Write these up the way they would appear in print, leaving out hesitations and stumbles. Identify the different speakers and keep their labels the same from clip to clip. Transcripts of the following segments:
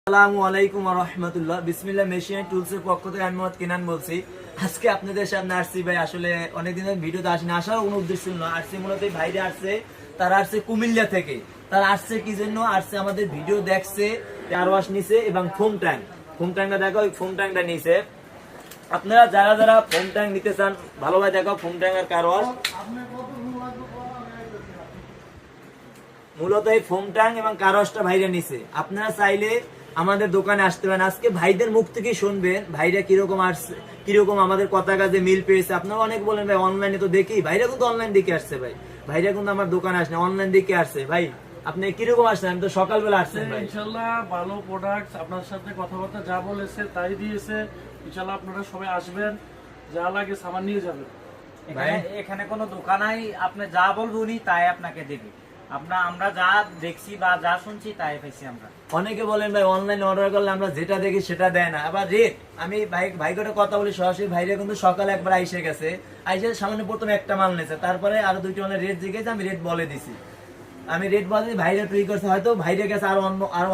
Speaker 1: আসসালামু আলাইকুম ওয়া রাহমাতুল্লাহ। বিসমিল্লাহ মেশিন টুলসের পক্ষ থেকে আমি মোহাম্মদ কিনান বলছি। আজকে আপনাদের সামনে আসছি ভাই, আসলে অনেকদিন ধরে ভিডিওতে আসেনি, আসার কোনো উদ্দেশ্য ছিল না। আসছে মূলত ভাইরা আসছে, তারা আসছে কুমিল্লা থেকে। তারা আসছে কি জন্য আসছে, আমাদের ভিডিও দেখছে, কার ওয়াশ নিছে এবং ফোম ট্যাঙ্কটা দেখো, ওই ফোম ট্যাঙ্কটা নিছে। আপনারা যারা যারা ফোম ট্যাঙ্ক নিতে চান, ভালোভাবে দেখো ফোম ট্যাঙ্ক আর কার ওয়াশ। মূলত এই ফোম ট্যাঙ্ক এবং কার ওয়াশটা ভাইরা নিছে। আপনারা চাইলে আমাদের দোকানে আসতে পারেন। আজকে ভাইদের মুখ থেকে শুনবেন ভাইরা কিরকম আসছে, কিরকম আমাদের কথা কাজে মিল পেয়েছে। আপনারা অনেক বলেন ভাই অনলাইনে তো দেখি, ভাইরা কিন্তু অনলাইন দেখে আসছে। ভাই ভাইরা কিন্তু আমার দোকানে আসে না, অনলাইন দেখে আসছে। ভাই আপনি কিরকম আসছেন? আমি তো সকালবেলা আসছেন ভাই।
Speaker 2: ইনশাআল্লাহ ভালো প্রোডাক্ট, আপনার সাথে কথাবার্তা যা বলেছে তাই দিয়েছে। ইনশাআল্লাহ আপনারা সবাই আসবেন, যা লাগে সামান নিয়ে যাবেন।
Speaker 3: এখানে কোনো দোকান নাই, আপনি যা বলবো উনি তাই আপনাকে দেবে। আমরা যা দেখছি বা যা শুনছি তাই পাইছি আমরা।
Speaker 1: অনেকে বলেন ভাই অনলাইন অর্ডার করলে আমরা যেটা দেখি সেটা দেয় না। আবার রেট, আমি ভাইকে কথা বলি সরাসরি, ভাইরা কিন্তু সকালে একবার আইসে গেছে, আইসে সামনে প্রথমে একটা মাল নিয়েছে, তারপরে আরো দুইটা মালের রেট জিজ্ঞেস, আমি রেট বলে দিছি। আমি রেট বলে ভাইরা টুই করছে, হয়তো ভাইরা গেছে আরো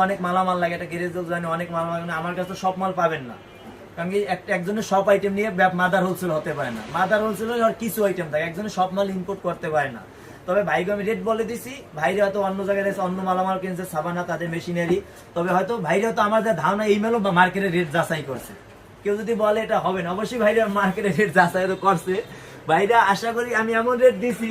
Speaker 1: অনেক মালামাল লাগে, একটা গ্যারেজ জানি অনেক মালামাল, আমার কাছে সব মাল পাবেন না। কারণ কি একজনের সব আইটেম নিয়ে মাদার হোলসেল হতে পারে না, মাদার হোলসেল কিছু আইটেম থাকে, একজনের সব মাল ইম্পোর্ট করতে পারে না। তবে ভাইকে আমি রেট বলে দিছি, ভাইরা হয়তো অন্য জায়গায় অন্য মালামাল কিনছে, সাবানা তাদের মেশিনারি। তবে হয়তো ভাইরা তো আমার যা ধারণা এই মেলও মার্কেটের রেট যাচাই করছে। কেউ যদি বলে এটা হবে না, অবশ্যই ভাইরা মার্কেটের রেট যাচাই তো করছে। ভাইরা আশা করি আমি এমন রেট দিছি,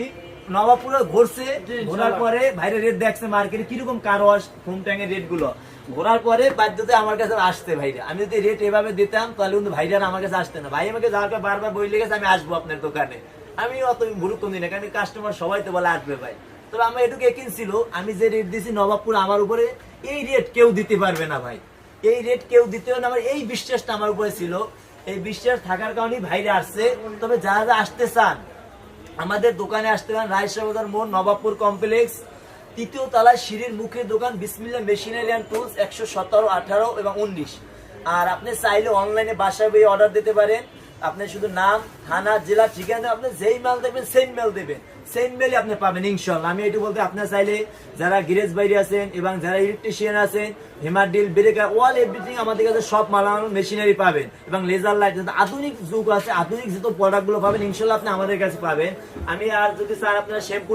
Speaker 1: নবাবপুরে ঘুরছে, ঘোরার পরে ভাইরা রেট দেখছে মার্কেটে কিরকম কার ওয়াশ ফোম ট্যাঙ্কের রেট গুলো, ঘোরার পরে বাধ্যতে আমার কাছে আসতে ভাইরা। আমি যদি রেট এভাবে দিতাম তাহলে কিন্তু ভাইরা আমার কাছে আসতে না। ভাই আমাকে যাওয়ার পর বারবার বলে গেছে আমি আসবো আপনার দোকানে, আমি অত গুরুত্ব দিই না, কারণ কাস্টমার সবাই তো বলে আসবে ভাই। তবে আমার এটুকু কিনছিল, আমি যে রেট দিছি নবাবপুর, আমার উপরে এই রেট কেউ দিতে পারবে না ভাই, এই রেট কেউ দিতে না। আমার এই বিশ্বাসটা আমার উপরে ছিল, এই বিশ্বাস থাকার কারণেই ভাইরা আসছে। তবে যারা যারা আসতে চান আমাদের দোকানে আসতে পারেন, রায়শাহ বাজার মোড়, নবাবপুর কমপ্লেক্স, ৩য় তলায় সিঁড়ির মুখে দোকান, বিসমিল্লাহ মেশিনারি অ্যান্ড টুলস, ১১৭, ১৮ এবং ১৯। আর আপনি চাইলে অনলাইনে বাসায় বই অর্ডার দিতে পারেন। আপনি শুধু নাম, থানা, জেলা, ঠিকানা, আপনি যেই মাল দেবেন সেম মেল দেবেন, সেম মেলই আপনি পাবেন ইনশাল্লাহ। আমি এটু বলতে, আপনার চাইলে যারা গ্যারেজ বাইরে আছেন এবং যারা ইলেকট্রিশিয়ান আছেন, হেমার ডিল, ব্রেকার, ওয়াল এভরিথিং আমাদের কাছে সব মালামাল মেশিনারি পাবেন। এবং লেজার লাইট, আধুনিক যুগ আছে, আধুনিক যত প্রোডাক্ট গুলো পাবেন ইনশাল্লাহ আপনি আমাদের কাছে পাবেন। আমি আর যদি স্যার আপনারা শ্যাম্পু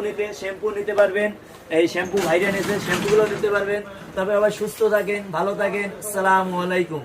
Speaker 1: নিতে পারবেন, এই শ্যাম্পু ভাইরা নিতে, শ্যাম্পু গুলো নিতে পারবেন। তবে আবার সুস্থ থাকেন, ভালো থাকেন। আসসালামু আলাইকুম।